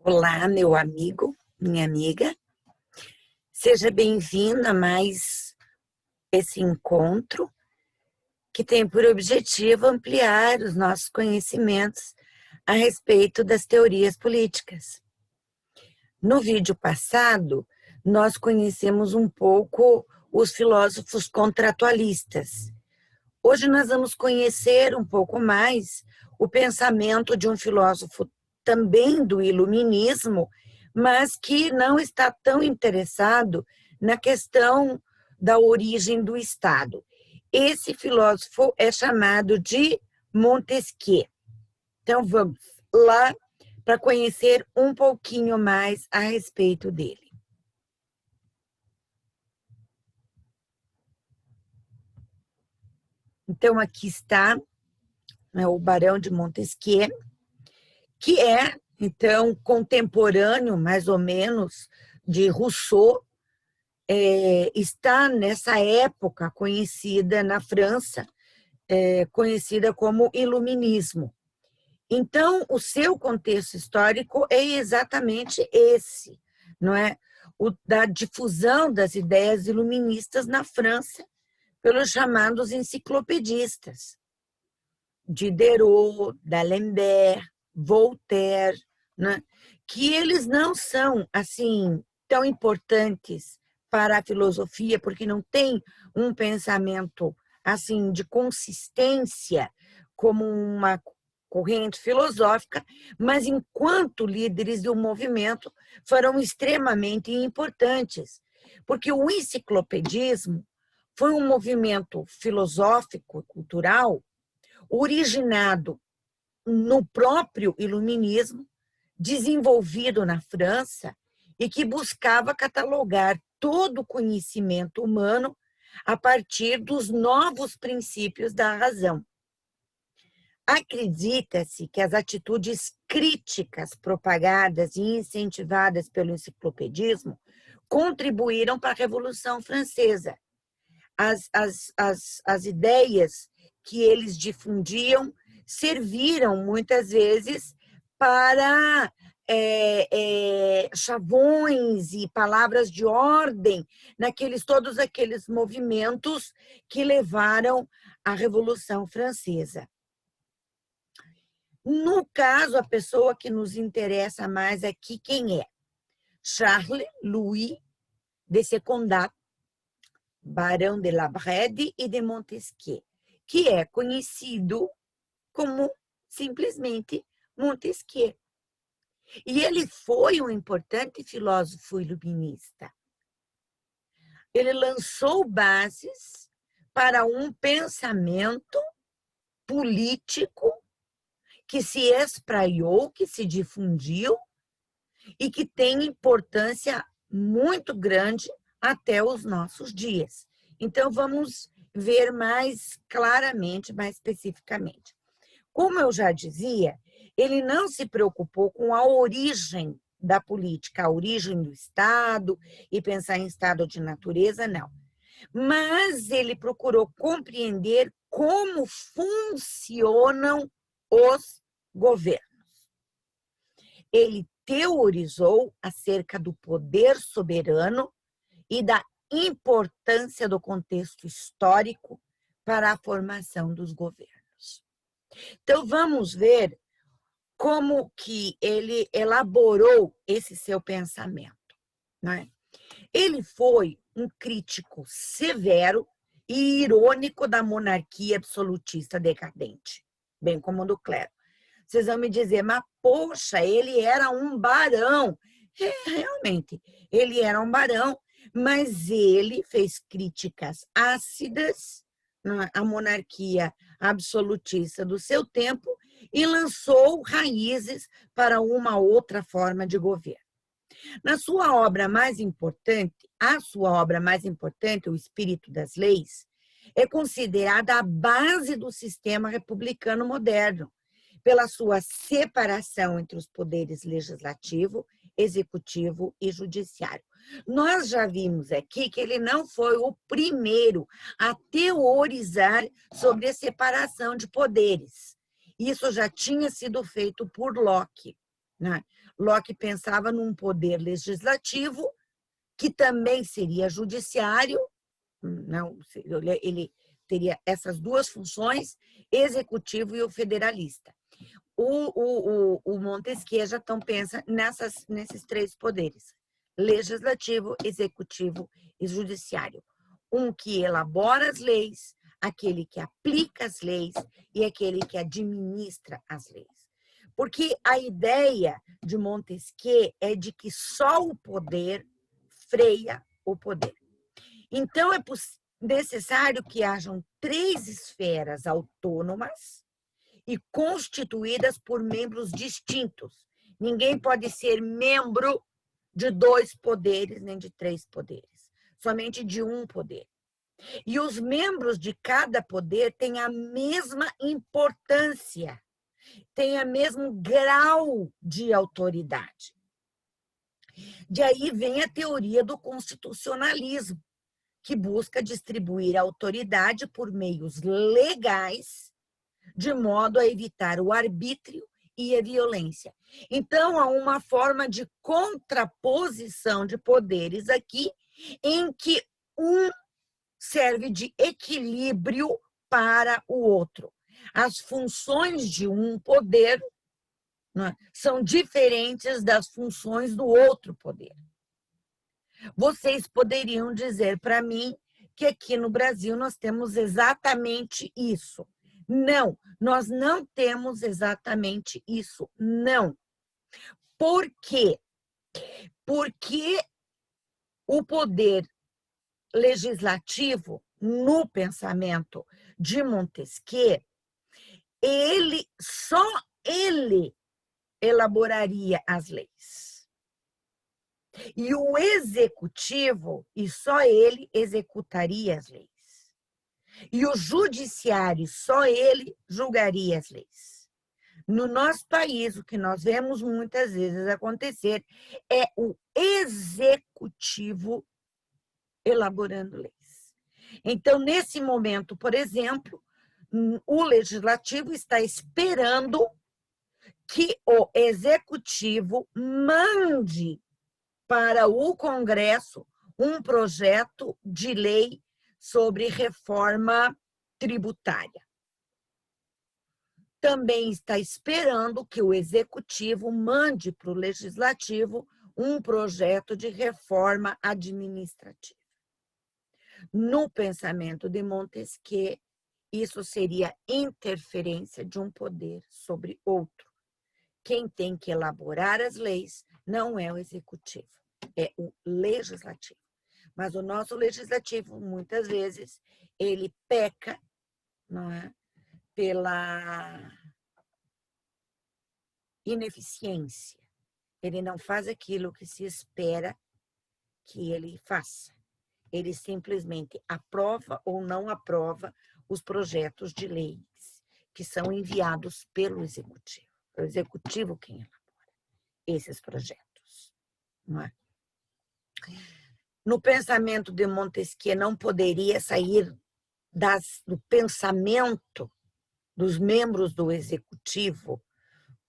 Olá, meu amigo, minha amiga. Seja bem-vindo a mais esse encontro que tem por objetivo ampliar os nossos conhecimentos a respeito das teorias políticas. No vídeo passado, nós conhecemos um pouco os filósofos contratualistas. Hoje nós vamos conhecer um pouco mais o pensamento de um filósofo também do iluminismo, mas que não está tão interessado na questão da origem do Estado. Esse filósofo é chamado de Montesquieu. Então vamos lá para conhecer um pouquinho mais a respeito dele. Então aqui está, né, o Barão de Montesquieu, que é, então, contemporâneo, mais ou menos, de Rousseau, está nessa época conhecida na França, conhecida como Iluminismo. Então, o seu contexto histórico é exatamente esse, não é? O da difusão das ideias iluministas na França pelos chamados enciclopedistas, Diderot, D'Alembert, Voltaire, né? Que eles não são assim tão importantes para a filosofia, porque não tem um pensamento assim de consistência como uma corrente filosófica, mas enquanto líderes do movimento foram extremamente importantes, porque o enciclopedismo foi um movimento filosófico e cultural originado no próprio iluminismo, desenvolvido na França e que buscava catalogar todo o conhecimento humano a partir dos novos princípios da razão. Acredita-se que as atitudes críticas propagadas e incentivadas pelo enciclopedismo contribuíram para a Revolução Francesa. As ideias que eles difundiam serviram muitas vezes para chavões e palavras de ordem todos aqueles movimentos que levaram à Revolução Francesa. No caso, a pessoa que nos interessa mais aqui, quem é? Charles Louis de Secondat, Barão de La Brède e de Montesquieu, que é conhecido como simplesmente Montesquieu. E ele foi um importante filósofo iluminista. Ele lançou bases para um pensamento político que se espraiou, que se difundiu e que tem importância muito grande até os nossos dias. Então, vamos ver mais claramente, mais especificamente. Como eu já dizia, ele não se preocupou com a origem da política, a origem do Estado e pensar em Estado de natureza, não. Mas ele procurou compreender como funcionam os governos. Ele teorizou acerca do poder soberano e da importância do contexto histórico para a formação dos governos. Então, vamos ver como que ele elaborou esse seu pensamento, né? Ele foi um crítico severo e irônico da monarquia absolutista decadente, bem como do clero. Vocês vão me dizer, mas poxa, ele era um barão. Realmente, ele era um barão, mas ele fez críticas ácidas à monarquia absolutista do seu tempo e lançou raízes para uma outra forma de governo. Na sua obra mais importante, O Espírito das Leis, é considerada a base do sistema republicano moderno, pela sua separação entre os poderes legislativo, executivo e judiciário. Nós já vimos aqui que ele não foi o primeiro a teorizar sobre a separação de poderes. Isso já tinha sido feito por Locke. né? Locke pensava num poder legislativo, que também seria judiciário, não, ele teria essas duas funções, executivo e o federalista. O Montesquieu já então pensa nesses três poderes: legislativo, executivo e judiciário. Um que elabora as leis, aquele que aplica as leis e aquele que administra as leis. Porque a ideia de Montesquieu é de que só o poder freia o poder. Então, é necessário que hajam três esferas autônomas e constituídas por membros distintos. Ninguém pode ser membro de dois poderes, nem de três poderes, somente de um poder. E os membros de cada poder têm a mesma importância, têm o mesmo grau de autoridade. De aí vem a teoria do constitucionalismo, que busca distribuir a autoridade por meios legais, de modo a evitar o arbítrio e a violência. Então, há uma forma de contraposição de poderes aqui, em que um serve de equilíbrio para o outro. As funções de um poder, né, são diferentes das funções do outro poder. Vocês poderiam dizer para mim que aqui no Brasil nós temos exatamente isso. Não, nós não temos exatamente isso, não. Por quê? Porque o poder legislativo, no pensamento de Montesquieu, só ele elaboraria as leis. E o executivo, e só ele executaria as leis. E o judiciário, só ele julgaria as leis. No nosso país, o que nós vemos muitas vezes acontecer é o executivo elaborando leis. Então, nesse momento, por exemplo, o legislativo está esperando que o executivo mande para o Congresso um projeto de lei sobre reforma tributária. Também está esperando que o Executivo mande para o Legislativo um projeto de reforma administrativa. No pensamento de Montesquieu, isso seria interferência de um poder sobre outro. Quem tem que elaborar as leis não é o Executivo, é o Legislativo. Mas o nosso Legislativo, muitas vezes, ele peca, não é, pela ineficiência. Ele não faz aquilo que se espera que ele faça. Ele simplesmente aprova ou não aprova os projetos de leis que são enviados pelo Executivo. É o Executivo quem elabora esses projetos, não é? No pensamento de Montesquieu, não poderia sair do pensamento dos membros do Executivo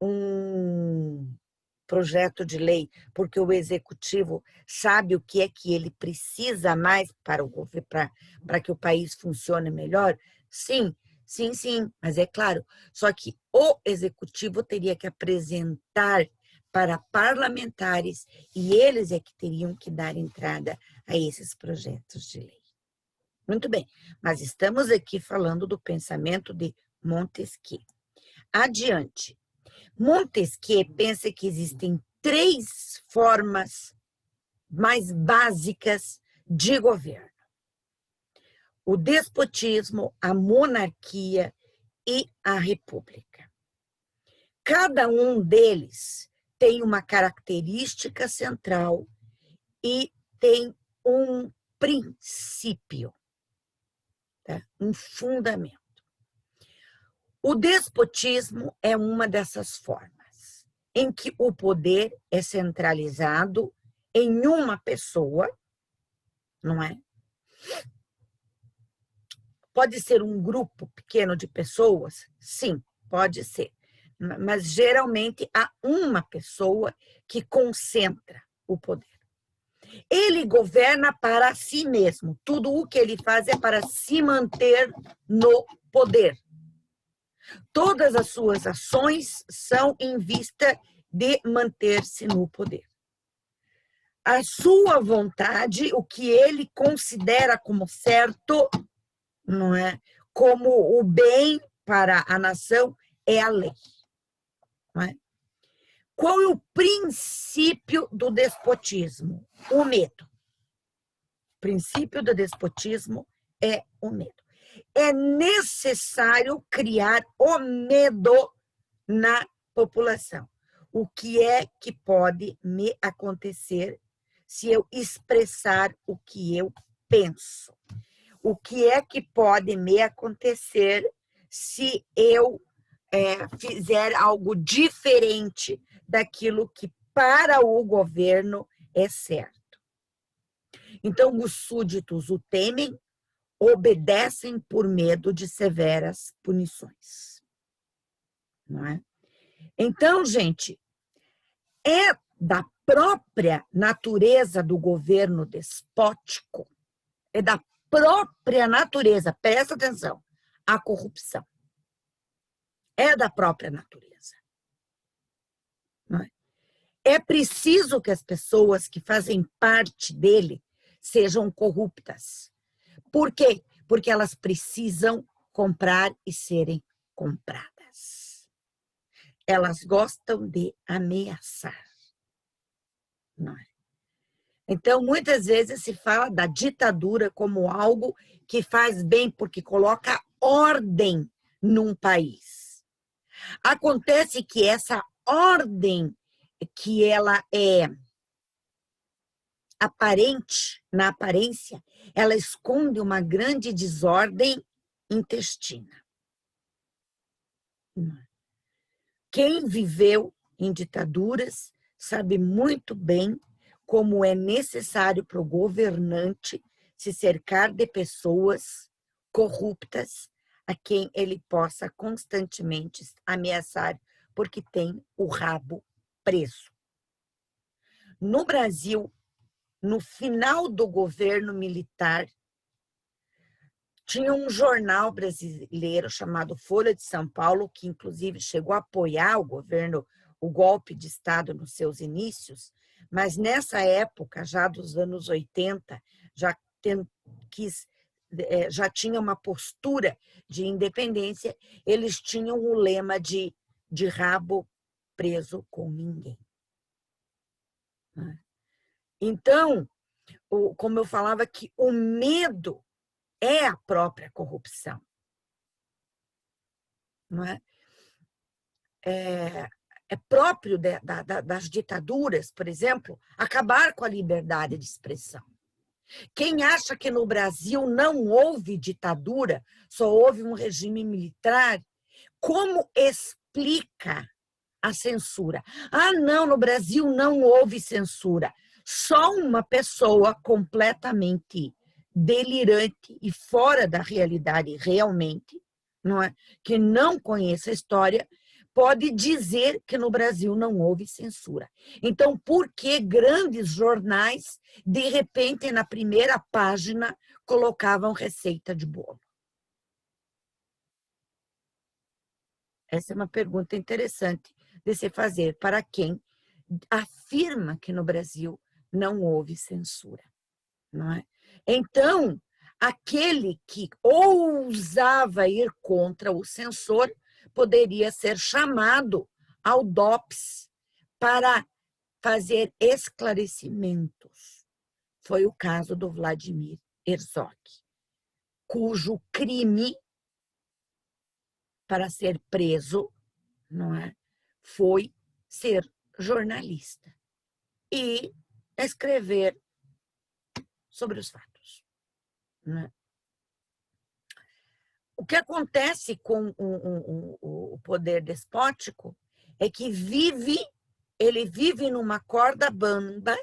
um projeto de lei, porque o Executivo sabe o que é que ele precisa mais para que o país funcione melhor? Sim, sim, sim, mas é claro, só que o Executivo teria que apresentar para parlamentares e eles é que teriam que dar entrada a esses projetos de lei. Muito bem, mas estamos aqui falando do pensamento de Montesquieu. Adiante. Montesquieu pensa que existem três formas mais básicas de governo: o despotismo, a monarquia e a república. Cada um deles tem uma característica central e tem um princípio, tá? Um fundamento. O despotismo é uma dessas formas, em que o poder é centralizado em uma pessoa, não é? Pode ser um grupo pequeno de pessoas? Sim, pode ser. mas geralmente há uma pessoa que concentra o poder. Ele governa para si mesmo. Tudo o que ele faz é para se manter no poder. Todas as suas ações são em vista de manter-se no poder. A sua vontade, o que ele considera como certo, não é? Como o bem para a nação, é a lei. Não é? Qual é o princípio do despotismo? O medo. O princípio do despotismo é o medo. É necessário criar o medo na população. O que é que pode me acontecer se eu expressar o que eu penso? O que é que pode me acontecer se eu fizer algo diferente daquilo que para o governo é certo? Então, os súditos o temem, obedecem por medo de severas punições. Não é? Então, gente, é da própria natureza do governo despótico, é da própria natureza, presta atenção, a corrupção. É da própria natureza. Não é? É preciso que as pessoas que fazem parte dele sejam corruptas. Por quê? Porque elas precisam comprar e serem compradas. Elas gostam de ameaçar. Não é? Então, muitas vezes se fala da ditadura como algo que faz bem, porque coloca ordem num país. Acontece que essa ordem, que ela é aparente, na aparência, ela esconde uma grande desordem intestina. Quem viveu em ditaduras sabe muito bem como é necessário para o governante se cercar de pessoas corruptas a quem ele possa constantemente ameaçar porque tem o rabo preso. No Brasil, no final do governo militar, tinha um jornal brasileiro chamado Folha de São Paulo, que inclusive chegou a apoiar o golpe de Estado nos seus inícios, mas nessa época, já dos anos 80, já tinha uma postura de independência, eles tinham o lema de rabo preso com ninguém. Então, como eu falava, que o medo é a própria corrupção. Não é? É próprio das ditaduras, por exemplo, acabar com a liberdade de expressão. Quem acha que no Brasil não houve ditadura, só houve um regime militar, como explica a censura? Ah, não, no Brasil não houve censura. Só uma pessoa completamente delirante e fora da realidade realmente, não é? Que não conhece a história, pode dizer que no Brasil não houve censura. Então, por que grandes jornais, de repente, na primeira página, colocavam receita de bolo? Essa é uma pergunta interessante de se fazer para quem afirma que no Brasil não houve censura, não é? Então, aquele que ousava ir contra o censor poderia ser chamado ao DOPS para fazer esclarecimentos. Foi o caso do Vladimir Herzog, cujo crime para ser preso, não é, foi ser jornalista e escrever sobre os fatos. Né? O que acontece com o poder despótico é que ele vive numa corda bamba,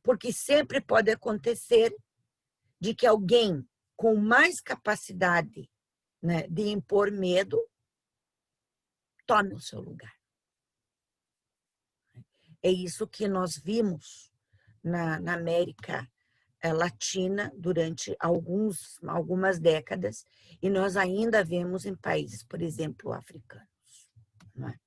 porque sempre pode acontecer de que alguém com mais capacidade, né, de impor medo tome o seu lugar. É isso que nós vimos na América Latina durante algumas décadas, e nós ainda vemos em países, por exemplo, africanos. Não é?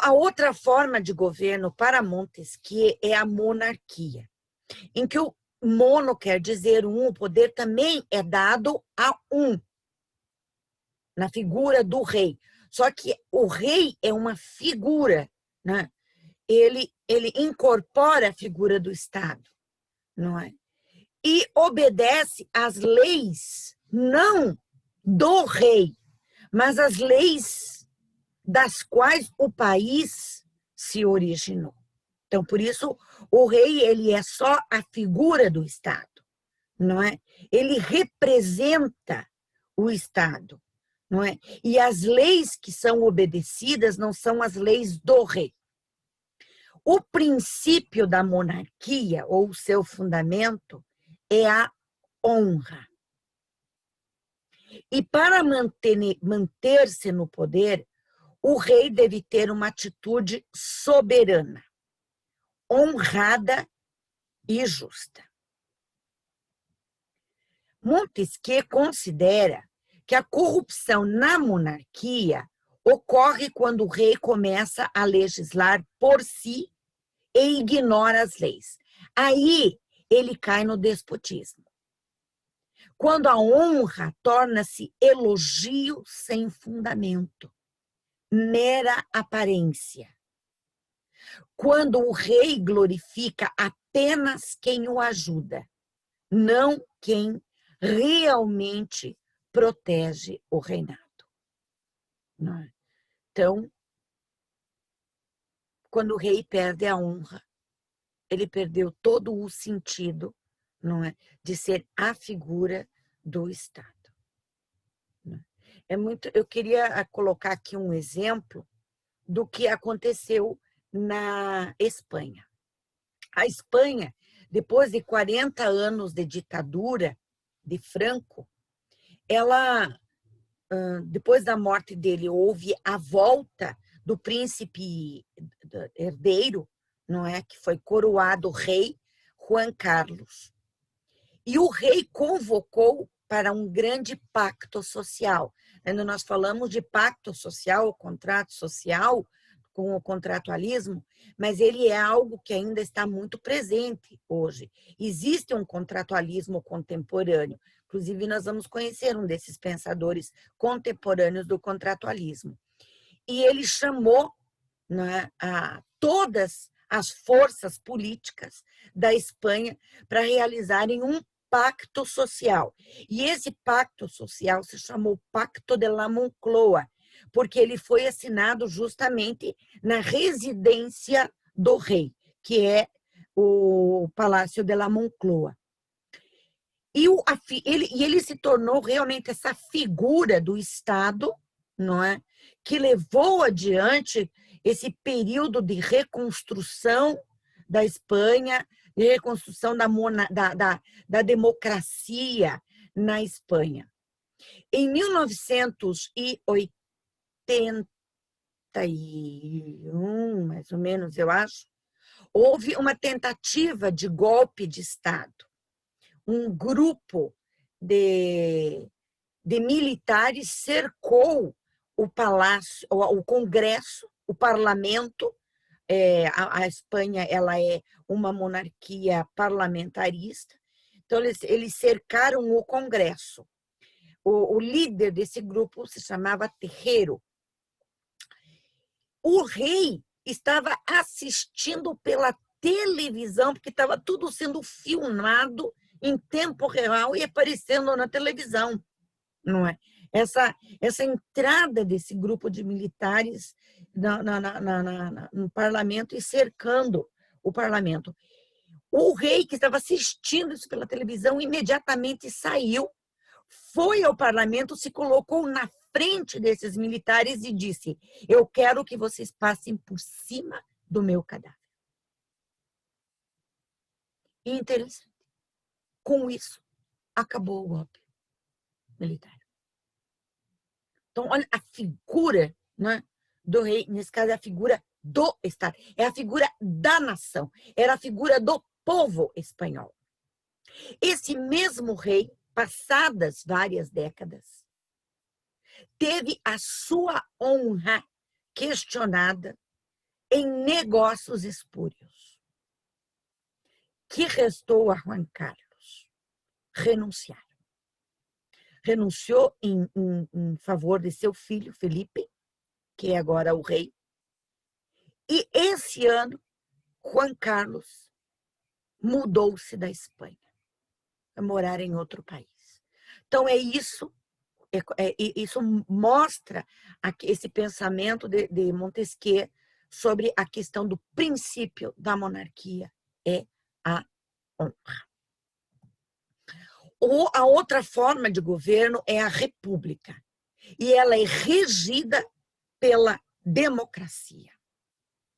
A outra forma de governo para Montesquieu é a monarquia, em que o mono quer dizer um, o poder também é dado a um, na figura do rei. Só que o rei é uma figura, né? Ele incorpora a figura do Estado, não é? E obedece às leis, não do rei, mas às leis das quais o país se originou. Então, por isso, o rei ele é só a figura do Estado, não é? Ele representa o Estado, não é? E as leis que são obedecidas não são as leis do rei. O princípio da monarquia, ou o seu fundamento, é a honra. E para manter-se no poder, o rei deve ter uma atitude soberana, honrada e justa. Montesquieu considera que a corrupção na monarquia ocorre quando o rei começa a legislar por si e ignora as leis. Aí ele cai no despotismo. Quando a honra torna-se elogio sem fundamento, mera aparência. Quando o rei glorifica apenas quem o ajuda, não quem realmente protege o reinado. Então, quando o rei perde a honra, ele perdeu todo o sentido, não é, de ser a figura do Estado. Eu queria colocar aqui um exemplo do que aconteceu na Espanha. A Espanha, depois de 40 anos de ditadura de Franco, ela, depois da morte dele, houve a volta do príncipe herdeiro, não é, que foi coroado rei, Juan Carlos. E o rei convocou para um grande pacto social. Quando nós falamos de pacto social, contrato social, com o contratualismo, mas ele é algo que ainda está muito presente hoje. Existe um contratualismo contemporâneo. Inclusive, nós vamos conhecer um desses pensadores contemporâneos do contratualismo. E ele chamou, né, a todas as forças políticas da Espanha para realizarem um pacto social. E esse pacto social se chamou Pacto de la Moncloa, porque ele foi assinado justamente na residência do rei, que é o Palácio de la Moncloa. E ele se tornou realmente essa figura do Estado, não é? Que levou adiante esse período de reconstrução da Espanha, de reconstrução da democracia na Espanha. Em 1981, mais ou menos, eu acho, houve uma tentativa de golpe de Estado. Um grupo de militares cercou o palácio, o Congresso, o parlamento. A Espanha ela é uma monarquia parlamentarista, então eles cercaram o Congresso. O líder desse grupo se chamava Terreiro. O rei estava assistindo pela televisão, porque estava tudo sendo filmado em tempo real e aparecendo na televisão, não é? Essa entrada desse grupo de militares no parlamento e cercando o parlamento. O rei, que estava assistindo isso pela televisão, imediatamente saiu, foi ao parlamento, se colocou na frente desses militares e disse: eu quero que vocês passem por cima do meu cadáver. E interessante. Com isso, acabou o golpe militar. Então, olha a figura, né, do rei, nesse caso é a figura do Estado, é a figura da nação, era a figura do povo espanhol. Esse mesmo rei, passadas várias décadas, teve a sua honra questionada em negócios espúrios. Que restou a Juan Carlos? Renunciar. Renunciou em favor de seu filho, Felipe, que é agora o rei. E esse ano, Juan Carlos mudou-se da Espanha a morar em outro país. Então, isso mostra esse pensamento de Montesquieu sobre a questão do princípio da monarquia, é a honra. Ou a outra forma de governo é a república, e ela é regida pela democracia,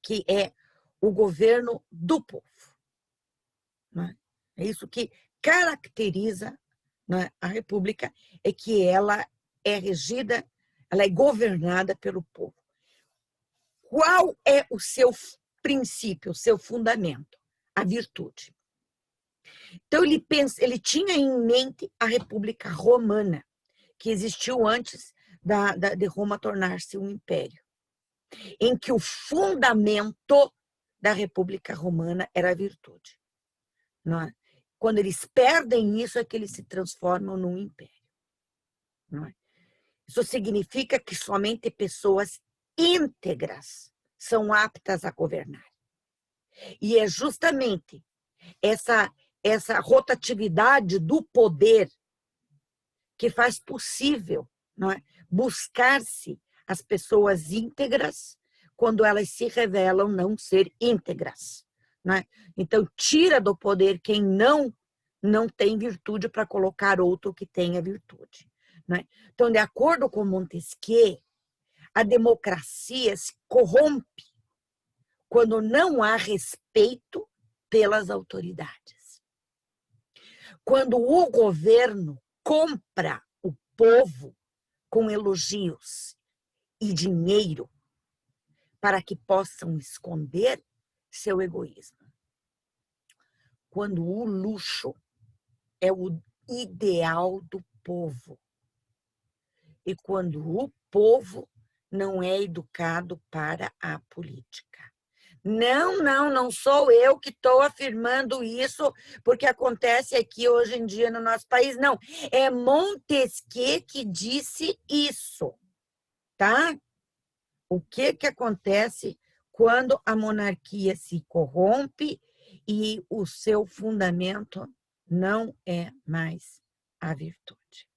que é o governo do povo. É isso que caracteriza, né, a república, é que ela é regida, ela é governada pelo povo. Qual é o seu princípio, o seu fundamento? A virtude. Então, ele tinha em mente a República Romana, que existiu antes de Roma tornar-se um império, em que o fundamento da República Romana era a virtude. Não é? Quando eles perdem isso, é que eles se transformam num império. Não é? Isso significa que somente pessoas íntegras são aptas a governar. E é justamente essa rotatividade do poder que faz possível, não é, buscar-se as pessoas íntegras quando elas se revelam não ser íntegras. Não é? Então, tira do poder quem não tem virtude para colocar outro que tenha virtude. Não é? Então, de acordo com Montesquieu, a democracia se corrompe quando não há respeito pelas autoridades. Quando o governo compra o povo com elogios e dinheiro para que possam esconder seu egoísmo. Quando o luxo é o ideal do povo. E quando o povo não é educado para a política. Não sou eu que estou afirmando isso, porque acontece aqui hoje em dia no nosso país. Não, é Montesquieu que disse isso, tá? O que acontece quando a monarquia se corrompe e o seu fundamento não é mais a virtude,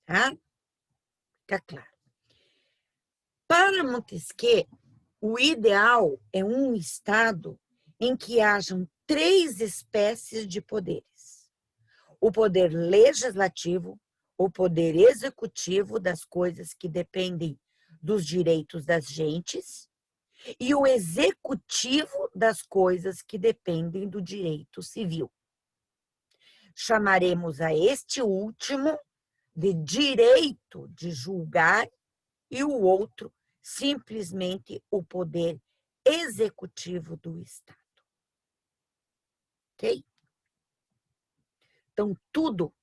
tá? Fica claro. Para Montesquieu, o ideal é um Estado em que hajam 3 espécies de poderes. O poder legislativo, o poder executivo das coisas que dependem dos direitos das gentes e o executivo das coisas que dependem do direito civil. Chamaremos a este último de direito de julgar e o outro simplesmente o poder executivo do Estado. Ok? Então, tudo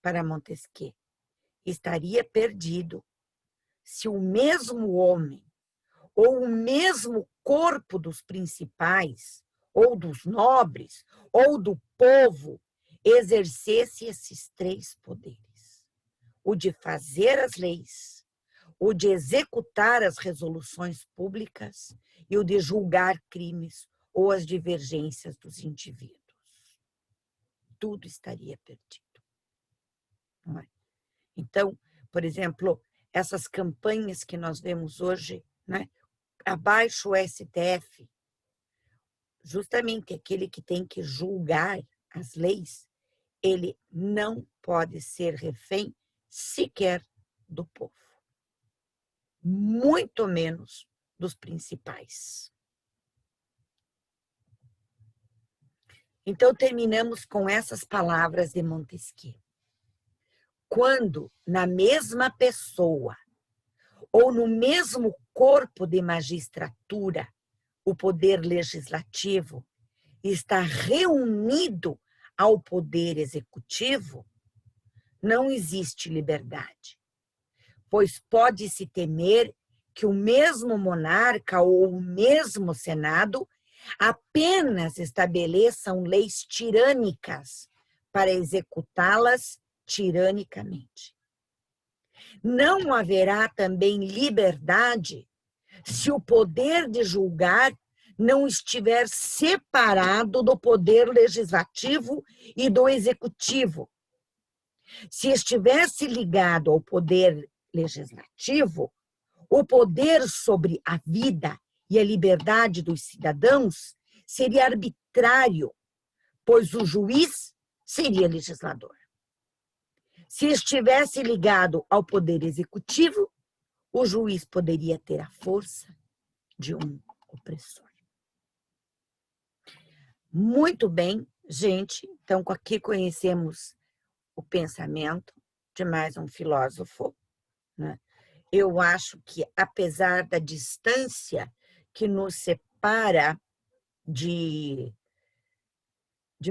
para Montesquieu estaria perdido se o mesmo homem ou o mesmo corpo dos principais, ou dos nobres, ou do povo, exercesse esses 3 poderes. O de fazer as leis, o de executar as resoluções públicas e o de julgar crimes ou as divergências dos indivíduos. Tudo estaria perdido. Não é? Então, por exemplo, essas campanhas que nós vemos hoje, né? Abaixo o STF, justamente aquele que tem que julgar as leis, ele não pode ser refém sequer do povo. Muito menos dos principais. Então, terminamos com essas palavras de Montesquieu. Quando, na mesma pessoa, ou no mesmo corpo de magistratura, o poder legislativo está reunido ao poder executivo, não existe liberdade, pois pode-se temer que o mesmo monarca ou o mesmo Senado apenas estabeleçam leis tirânicas para executá-las tiranicamente. Não haverá também liberdade se o poder de julgar não estiver separado do poder legislativo e do executivo. Se estivesse ligado ao poder legislativo, o poder sobre a vida e a liberdade dos cidadãos seria arbitrário, pois o juiz seria legislador. Se estivesse ligado ao poder executivo, o juiz poderia ter a força de um opressor. Muito bem, gente. Então, aqui conhecemos o pensamento de mais um filósofo, né? Eu acho que, apesar da distância que nos separa de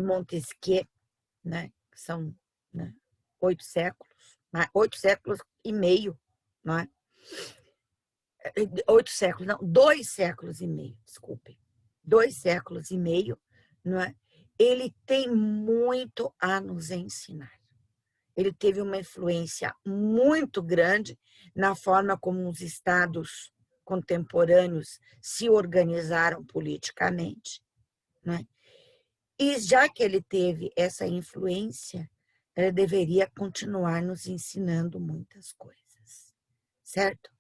Montesquieu, né? Que são, né, 8 séculos e meio, não é? 8 séculos, não, 2 séculos e meio, desculpem. 2 séculos e meio, não é? Ele tem muito a nos ensinar. Ele teve uma influência muito grande na forma como os estados contemporâneos se organizaram politicamente, né? E já que ele teve essa influência, ele deveria continuar nos ensinando muitas coisas, certo?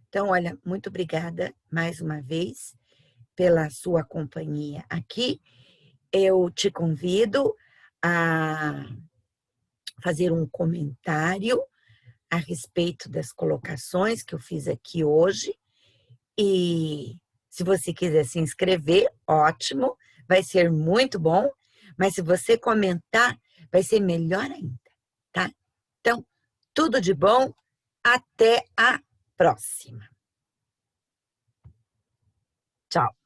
Então, olha, muito obrigada mais uma vez pela sua companhia aqui. Eu te convido a fazer um comentário a respeito das colocações que eu fiz aqui hoje. E se você quiser se inscrever, ótimo, vai ser muito bom. Mas se você comentar, vai ser melhor ainda, tá? Então, tudo de bom, até a próxima. Tchau.